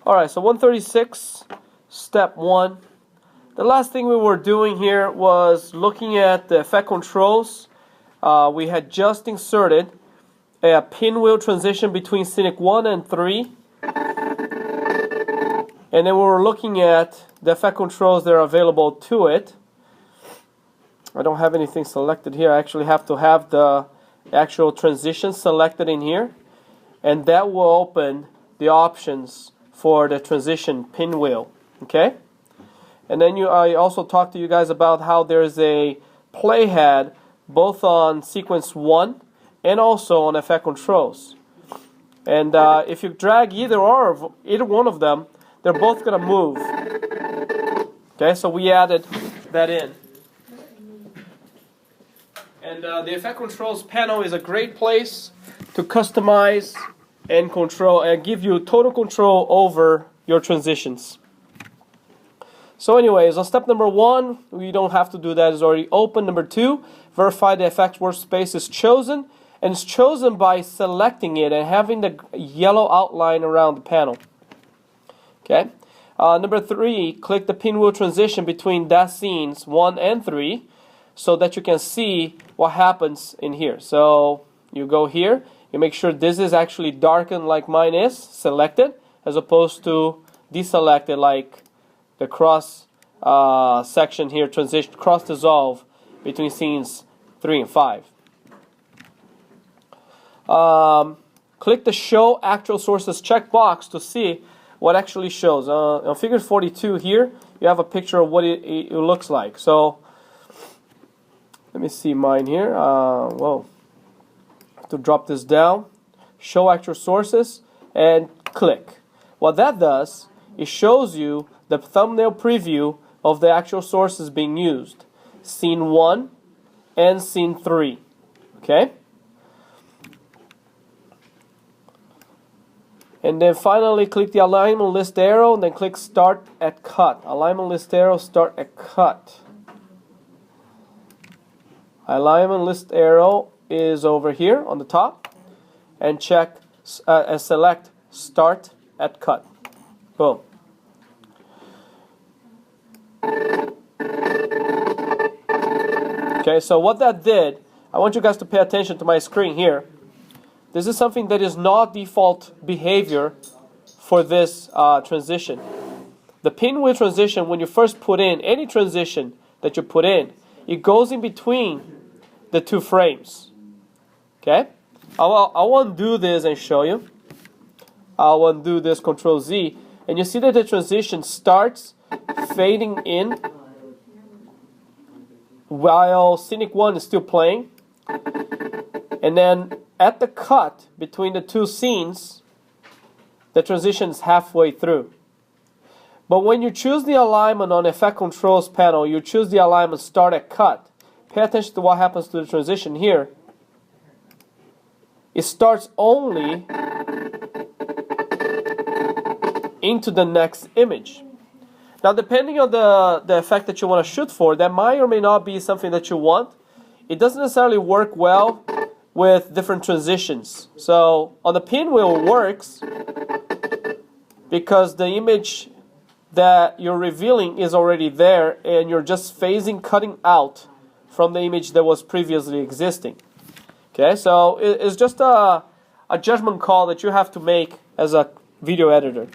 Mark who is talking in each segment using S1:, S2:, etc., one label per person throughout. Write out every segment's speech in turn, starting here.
S1: Alright, so 136, step 1. The last thing we were doing here was looking at the effect controls. We had just inserted a pinwheel transition between scenic 1 and 3. And then we were looking at the effect controls that are available to it. I don't have anything selected here. I actually have to have the actual transition selected in here. And that will open the options for the transition pinwheel. Okay? And then I also talked to you guys about how there's a playhead both on sequence 1 and also on effect controls. And if you drag either one of them, they're both going to move. Okay, so we added that in. And the effect controls panel is a great place to customize and control and give you total control over your transitions. So anyways, on step number 1, we don't have to do that, it's already open. Number 2, verify the effect workspace is chosen, and it's chosen by selecting it and having the yellow outline around the panel. Okay. Number 3, click the pinwheel transition between dash scenes 1 and 3 so that you can see what happens in here. So you go here, you make sure this is actually darkened like mine is, selected, as opposed to deselected like the cross section here, transition, cross dissolve between scenes 3 and 5. Click the show actual sources checkbox to see what actually shows. On figure 42 here, you have a picture of what it looks like. So let me see mine here. Well, I have to drop this down, show actual sources, and click. What that does, it shows you the thumbnail preview of the actual sources being used. Scene 1 and scene 3. Okay? And then finally click the alignment list arrow and then click start at cut. Alignment list arrow, start at cut. Alignment list arrow is over here on the top, and check and select start at cut. Boom. Okay, so what that did, I want you guys to pay attention to my screen here. This is something that is not default behavior for this transition. The pinwheel transition, when you first put in any transition that you put in, it goes in between the two frames. Okay? I will undo this and show you. I'll undo this, Control Z, and you see that the transition starts fading in while Scenic 1 is still playing. And then at the cut between the two scenes, the transition is halfway through. But when you choose the alignment on Effect Controls panel, you choose the alignment Start at Cut. Pay attention to what happens to the transition here. It starts only into the next image. Now, depending on the effect that you want to shoot for, that might or may not be something that you want. It doesn't necessarily work well with different transitions. So on the pinwheel it works because the image that you're revealing is already there and you're just phasing, cutting out from the image that was previously existing. Okay, so it's just a judgment call that you have to make as a video editor.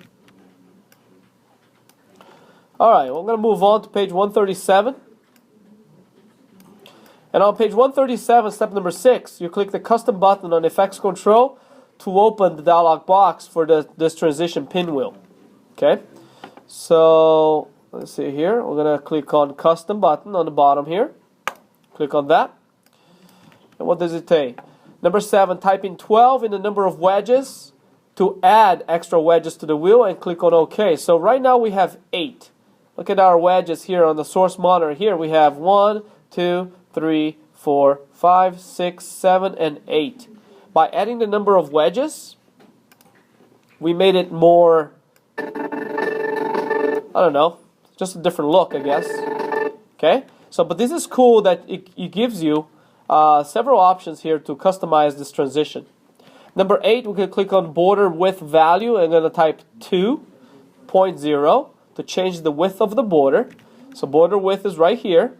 S1: Alright, we're going to move on to page 137. And on page 137, step number 6, you click the custom button on Effects Control to open the dialog box for this transition pinwheel. Okay, so let's see here. We're going to click on custom button on the bottom here. Click on that. And what does it say? Number 7, type in 12 in the number of wedges to add extra wedges to the wheel and click on OK. So right now we have 8. Look at our wedges here on the source monitor. Here we have 1, 2, 3, 4, 5, 6, 7, and 8. By adding the number of wedges, we made it more, I don't know, just a different look, I guess. Okay, so but this is cool that it gives you several options here to customize this transition. Number 8, we can click on border width value and I'm going to type 2 2.0 to change the width of the border. So border width is right here.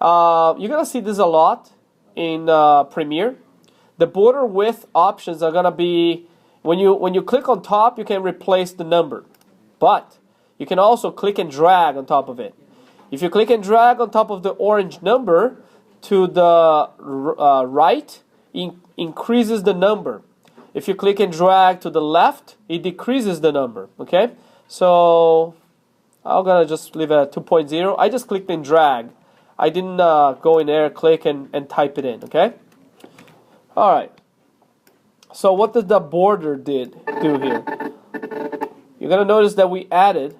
S1: You're gonna see this a lot in Premiere. The border width options are gonna be when you click on top, you can replace the number, but you can also click and drag on top of it. If you click and drag on top of the orange number to the right, it increases the number. If you click and drag to the left, it decreases the number. Okay, so I'm gonna just leave it at 2.0. I just clicked and drag. I didn't go in there, click and type it in. Okay. All right. So what does the border do here? You're gonna notice that we added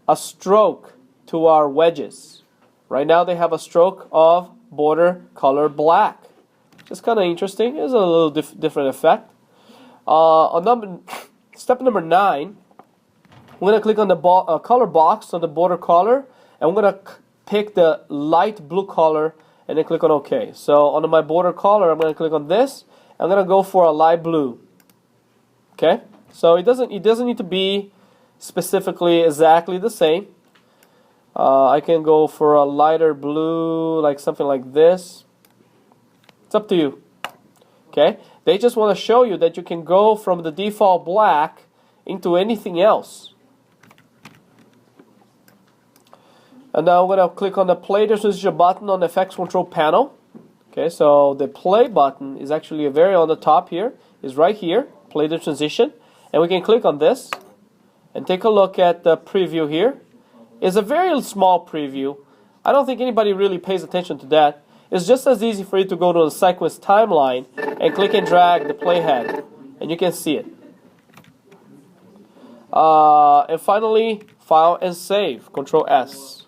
S1: a stroke to our wedges. Right now they have a stroke of border color black. Just kind of interesting. It's a little different effect. On step number 9, we're gonna click on the color box on the border color, and we're gonna pick the light blue color and then click on OK. So on my border color, I'm gonna click on this. I'm gonna go for a light blue. Okay, so it doesn't need to be specifically exactly the same. I can go for a lighter blue, like something like this. It's up to you. Okay, they just want to show you that you can go from the default black into anything else. And now I'm gonna click on the play transition button on the effects control panel. Okay, so the play button is actually very on the top here, is right here, play the transition. And we can click on this and take a look at the preview here. It's a very small preview. I don't think anybody really pays attention to that. It's just as easy for you to go to the sequence timeline and click and drag the playhead, and you can see it. And finally, file and save, Control S.